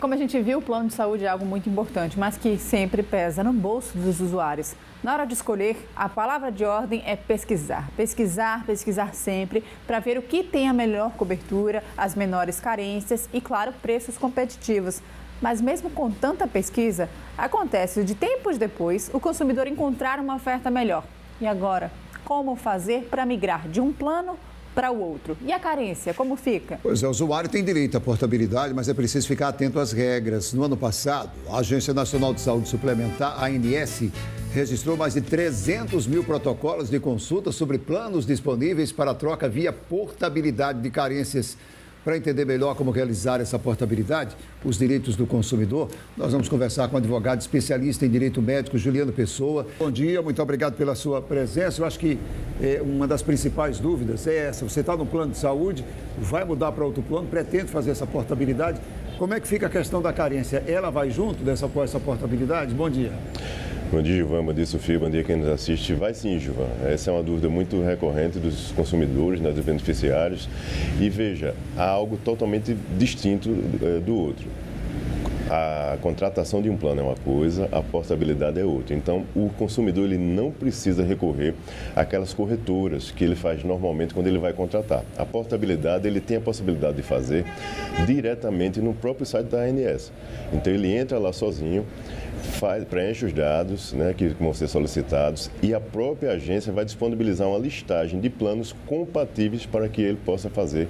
Como a gente viu, o plano de saúde é algo muito importante, mas que sempre pesa no bolso dos usuários. Na hora de escolher, a palavra de ordem é pesquisar. Pesquisar, pesquisar sempre para ver o que tem a melhor cobertura, as menores carências e, claro, preços competitivos. Mas mesmo com tanta pesquisa, acontece de tempos depois o consumidor encontrar uma oferta melhor. E agora, como fazer para migrar de um plano para o outro? E a carência, como fica? Pois é, o usuário tem direito à portabilidade, mas é preciso ficar atento às regras. No ano passado, a Agência Nacional de Saúde Suplementar, a ANS, registrou mais de 300 mil protocolos de consulta sobre planos disponíveis para troca via portabilidade de carências. Para entender melhor como realizar essa portabilidade, os direitos do consumidor, nós vamos conversar com o advogado especialista em direito médico, Juliano Pessoa. Bom dia, muito obrigado pela sua presença. Eu acho que uma das principais dúvidas é essa. Você está no plano de saúde, vai mudar para outro plano, pretende fazer essa portabilidade. Como é que fica a questão da carência? Ela vai junto com essa portabilidade? Bom dia. Bom dia, Gilvan. Bom dia, Sofia. Bom dia, quem nos assiste. Vai sim, Gilvan. Essa é uma dúvida muito recorrente dos consumidores, dos beneficiários. E veja, há algo totalmente distinto do outro. A contratação de um plano é uma coisa, a portabilidade é outra. Então, o consumidor ele não precisa recorrer àquelas corretoras que ele faz normalmente quando ele vai contratar. A portabilidade ele tem a possibilidade de fazer diretamente no próprio site da ANS. Então, ele entra lá sozinho, preenche os dados, né, que vão ser solicitados, e a própria agência vai disponibilizar uma listagem de planos compatíveis para que ele possa fazer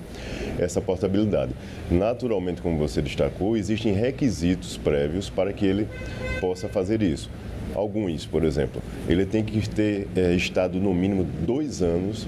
essa portabilidade. Naturalmente, como você destacou, existem requisitos prévios para que ele possa fazer isso. Alguns, por exemplo, ele tem que ter estado no mínimo 2 anos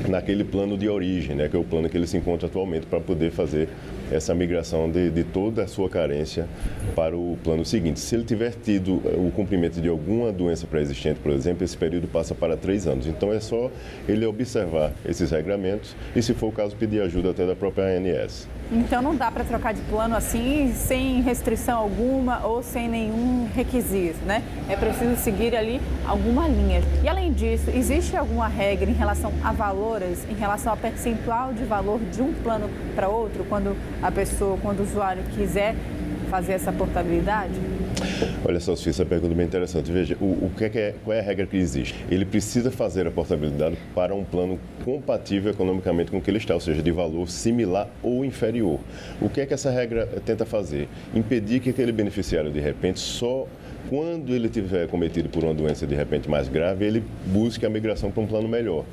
naquele plano de origem, né, que é o plano que ele se encontra atualmente, para poder fazer essa migração de toda a sua carência para o plano seguinte. Se ele tiver tido o cumprimento de alguma doença pré-existente, por exemplo, esse período passa para 3 anos. Então, é só ele observar esses regramentos e, se for o caso, pedir ajuda até da própria ANS. Então, não dá para trocar de plano assim, sem restrição alguma ou sem nenhum requisito, né? É preciso seguir ali alguma linha. E, além disso, existe alguma regra em relação a valores, em relação ao percentual de valor de um plano para outro, quando o usuário quiser fazer essa portabilidade? Olha só, Sofia, essa pergunta é bem interessante. Veja, qual é a regra que existe? Ele precisa fazer a portabilidade para um plano compatível economicamente com o que ele está, ou seja, de valor similar ou inferior. O que é que essa regra tenta fazer? Impedir que aquele beneficiário, de repente, só quando ele tiver cometido por uma doença, de repente, mais grave, ele busque a migração para um plano melhor.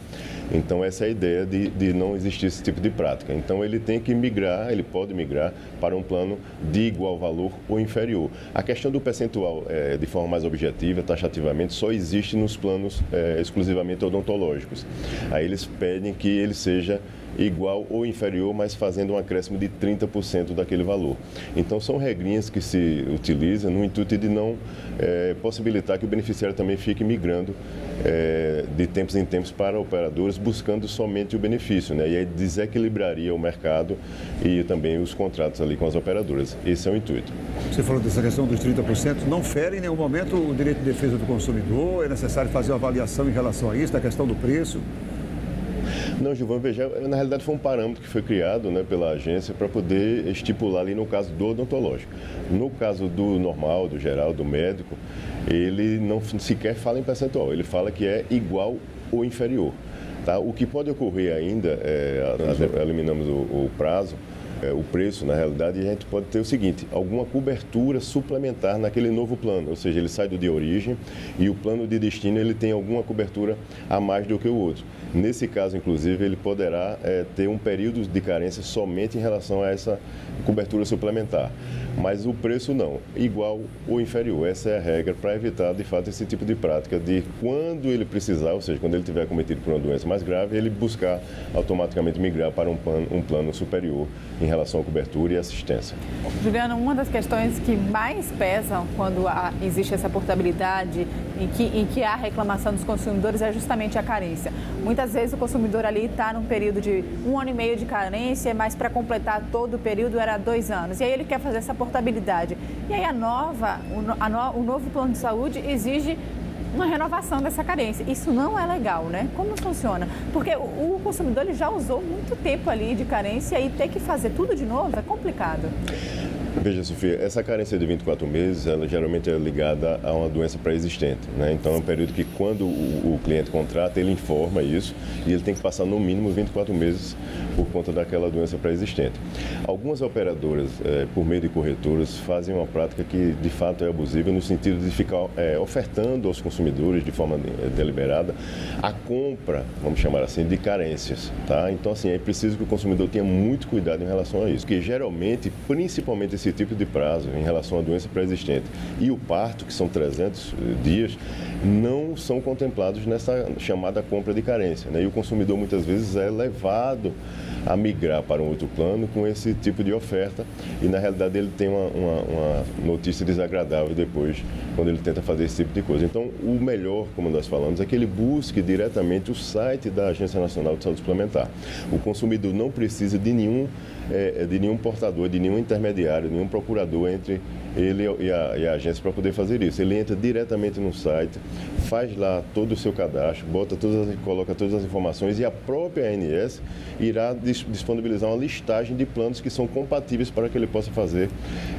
Então, essa é a ideia de não existir esse tipo de prática. Então, ele tem que migrar, ele pode migrar para um plano de igual valor ou inferior. A questão do percentual, de forma mais objetiva, taxativamente, só existe nos planos exclusivamente odontológicos. Aí eles pedem que ele seja igual ou inferior, mas fazendo um acréscimo de 30% daquele valor. Então, são regrinhas que se utilizam no intuito de não possibilitar que o beneficiário também fique migrando de tempos em tempos para operadores, buscando somente o benefício, né? E aí desequilibraria o mercado e também os contratos ali com as operadoras. Esse é o intuito. Você falou dessa questão dos 30%, não fere em nenhum momento o direito de defesa do consumidor? É necessário fazer uma avaliação em relação a isso, da questão do preço? Não, Gilvan, veja, na realidade foi um parâmetro que foi criado, né, pela agência para poder estipular ali no caso do odontológico. No caso do normal, do geral, do médico, ele não sequer fala em percentual, ele fala que é igual ou inferior. Tá? O que pode ocorrer ainda, nós eliminamos o prazo, o preço, na realidade, a gente pode ter o seguinte: alguma cobertura suplementar naquele novo plano, ou seja, ele sai do de origem e o plano de destino ele tem alguma cobertura a mais do que o outro. Nesse caso, inclusive, ele poderá ter um período de carência somente em relação a essa cobertura suplementar. Mas o preço não, igual ou inferior. Essa é a regra para evitar, de fato, esse tipo de prática de quando ele precisar, ou seja, quando ele tiver cometido por uma doença mais grave, ele buscar automaticamente migrar para um plano superior em relação à cobertura e assistência. Juliana, uma das questões que mais pesam quando existe essa portabilidade em que há reclamação dos consumidores é justamente a carência. Muitas vezes o consumidor ali está num período de 1 ano e meio de carência, mas para completar todo o período era 2 anos. E aí ele quer fazer essa portabilidade. E aí o novo plano de saúde exige uma renovação dessa carência. Isso não é legal, né? Como funciona? Porque o consumidor ele já usou muito tempo ali de carência e ter que fazer tudo de novo é complicado. Veja, Sofia, essa carência de 24 meses, ela geralmente é ligada a uma doença pré-existente, né? Então, é um período que, quando o cliente contrata, ele informa isso e ele tem que passar, no mínimo, 24 meses por conta daquela doença pré-existente. Algumas operadoras, por meio de corretoras, fazem uma prática que, de fato, é abusiva no sentido de ficar ofertando aos consumidores, de forma deliberada, a compra, vamos chamar assim, de carências, tá? Então, assim, é preciso que o consumidor tenha muito cuidado em relação a isso, porque, geralmente, principalmente esse tipo de prazo em relação à doença pré-existente e o parto, que são 300 dias, não são contemplados nessa chamada compra de carência, né? E o consumidor muitas vezes é levado a migrar para um outro plano com esse tipo de oferta e, na realidade, ele tem uma notícia desagradável depois, quando ele tenta fazer esse tipo de coisa. Então, o melhor, como nós falamos, é que ele busque diretamente o site da Agência Nacional de Saúde Suplementar. O consumidor não precisa de nenhum portador, de nenhum intermediário, nenhum procurador entre ele e a agência para poder fazer isso. Ele entra diretamente no site, faz lá todo o seu cadastro, coloca todas as informações e a própria ANS irá disponibilizar uma listagem de planos que são compatíveis para que ele possa fazer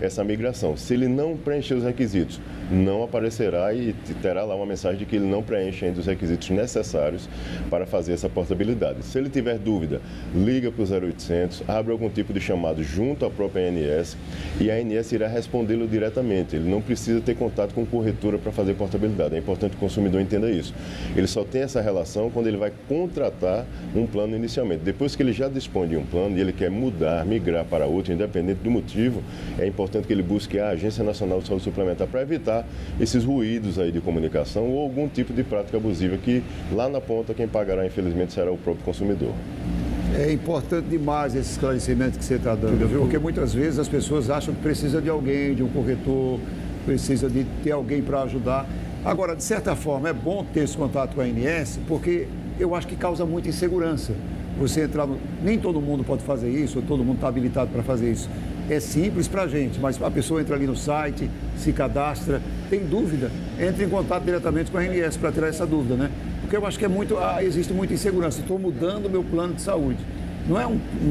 essa migração. Se ele não preencher os requisitos, não aparecerá e terá lá uma mensagem de que ele não preenche ainda os requisitos necessários para fazer essa portabilidade. Se ele tiver dúvida, liga para o 0800, abre algum tipo de chamado junto à própria ANS e a ANS irá respondê-lo diretamente. Ele não precisa ter contato com corretora para fazer portabilidade. É importante que o consumidor entenda isso. Ele só tem essa relação quando ele vai contratar um plano inicialmente. Depois que ele já dispõe de um plano e ele quer migrar para outro, independente do motivo, é importante que ele busque a Agência Nacional de Saúde Suplementar para evitar esses ruídos aí de comunicação ou algum tipo de prática abusiva que lá na ponta quem pagará, infelizmente, será o próprio consumidor. É importante demais esse esclarecimento que você está dando, viu? Porque muitas vezes as pessoas acham que precisa de alguém, de um corretor, precisa de ter alguém para ajudar. Agora, de certa forma, é bom ter esse contato com a ANS, porque eu acho que causa muita insegurança. Você entrar no... Nem todo mundo pode fazer isso, ou todo mundo está habilitado para fazer isso. É simples para a gente, mas a pessoa entra ali no site, se cadastra, tem dúvida, entra em contato diretamente com a ANS para tirar essa dúvida, né? Porque eu acho que existe muita insegurança. Estou mudando o meu plano de saúde. Não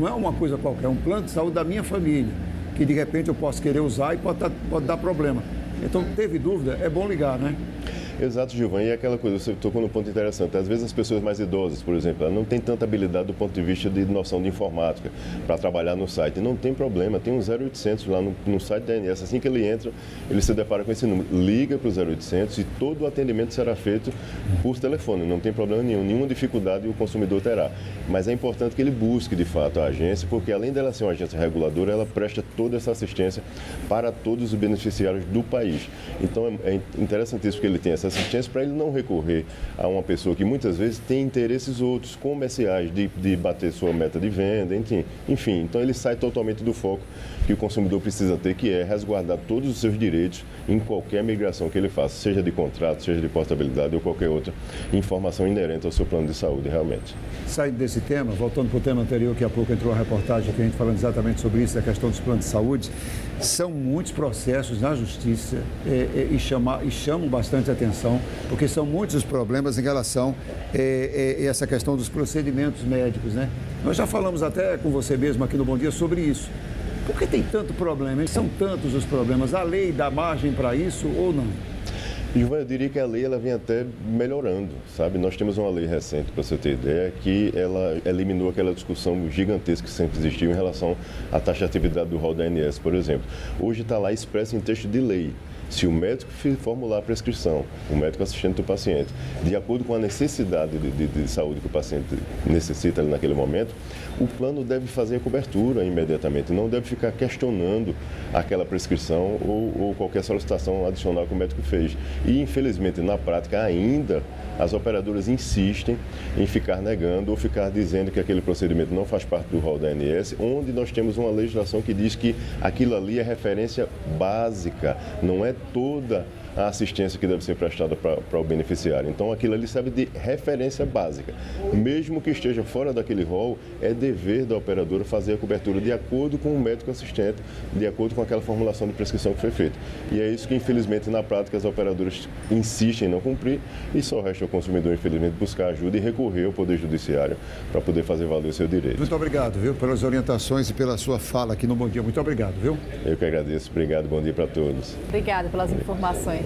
é uma coisa qualquer, é um plano de saúde da minha família, que de repente eu posso querer usar e pode dar problema. Então, teve dúvida, é bom ligar, né? Exato, Gilvan. E aquela coisa, você tocou num ponto interessante. Às vezes as pessoas mais idosas, por exemplo, elas não têm tanta habilidade do ponto de vista de noção de informática para trabalhar no site. Não tem problema, tem um 0800 lá no site da ANS. Assim que ele entra, ele se depara com esse número. Liga para o 0800 e todo o atendimento será feito por telefone. Não tem problema nenhum, nenhuma dificuldade o consumidor terá. Mas é importante que ele busque, de fato, a agência, porque além dela ser uma agência reguladora, ela presta toda essa assistência para todos os beneficiários do país. Então, é interessantíssimo que ele tenha essa assistência para ele não recorrer a uma pessoa que muitas vezes tem interesses outros, comerciais, de bater sua meta de venda, enfim. Então ele sai totalmente do foco que o consumidor precisa ter, que é resguardar todos os seus direitos em qualquer migração que ele faça, seja de contrato, seja de portabilidade ou qualquer outra informação inerente ao seu plano de saúde, realmente. Saindo desse tema, voltando para o tema anterior, que há pouco entrou a reportagem aqui, a gente falando exatamente sobre isso, a questão dos planos de saúde, são muitos processos na justiça e chamam bastante atenção, porque são muitos os problemas em relação a essa questão dos procedimentos médicos, né? Nós já falamos até com você mesmo aqui no Bom Dia sobre isso. Por que tem tanto problema? São tantos os problemas. A lei dá margem para isso ou não? Gilvan, eu diria que a lei ela vem até melhorando, sabe? Nós temos uma lei recente, para você ter ideia, que ela eliminou aquela discussão gigantesca que sempre existiu em relação à taxatividade do rol da ANS, por exemplo. Hoje está lá expresso em texto de lei. Se o médico formular a prescrição, o médico assistente do paciente, de acordo com a necessidade de saúde que o paciente necessita ali naquele momento, o plano deve fazer a cobertura imediatamente, não deve ficar questionando aquela prescrição ou qualquer solicitação adicional que o médico fez. E, infelizmente, na prática ainda, as operadoras insistem em ficar negando ou ficar dizendo que aquele procedimento não faz parte do rol da ANS, onde nós temos uma legislação que diz que aquilo ali é referência básica, não é toda a assistência que deve ser prestada para o beneficiário. Então, aquilo ali serve de referência básica. Mesmo que esteja fora daquele rol, é dever da operadora fazer a cobertura de acordo com o médico assistente, de acordo com aquela formulação de prescrição que foi feita. E é isso que, infelizmente, na prática, as operadoras insistem em não cumprir e só resta ao consumidor, infelizmente, buscar ajuda e recorrer ao Poder Judiciário para poder fazer valer o seu direito. Muito obrigado, viu, pelas orientações e pela sua fala aqui no Bom Dia. Muito obrigado, viu? Eu que agradeço. Obrigado. Bom dia para todos. Obrigada pelas informações.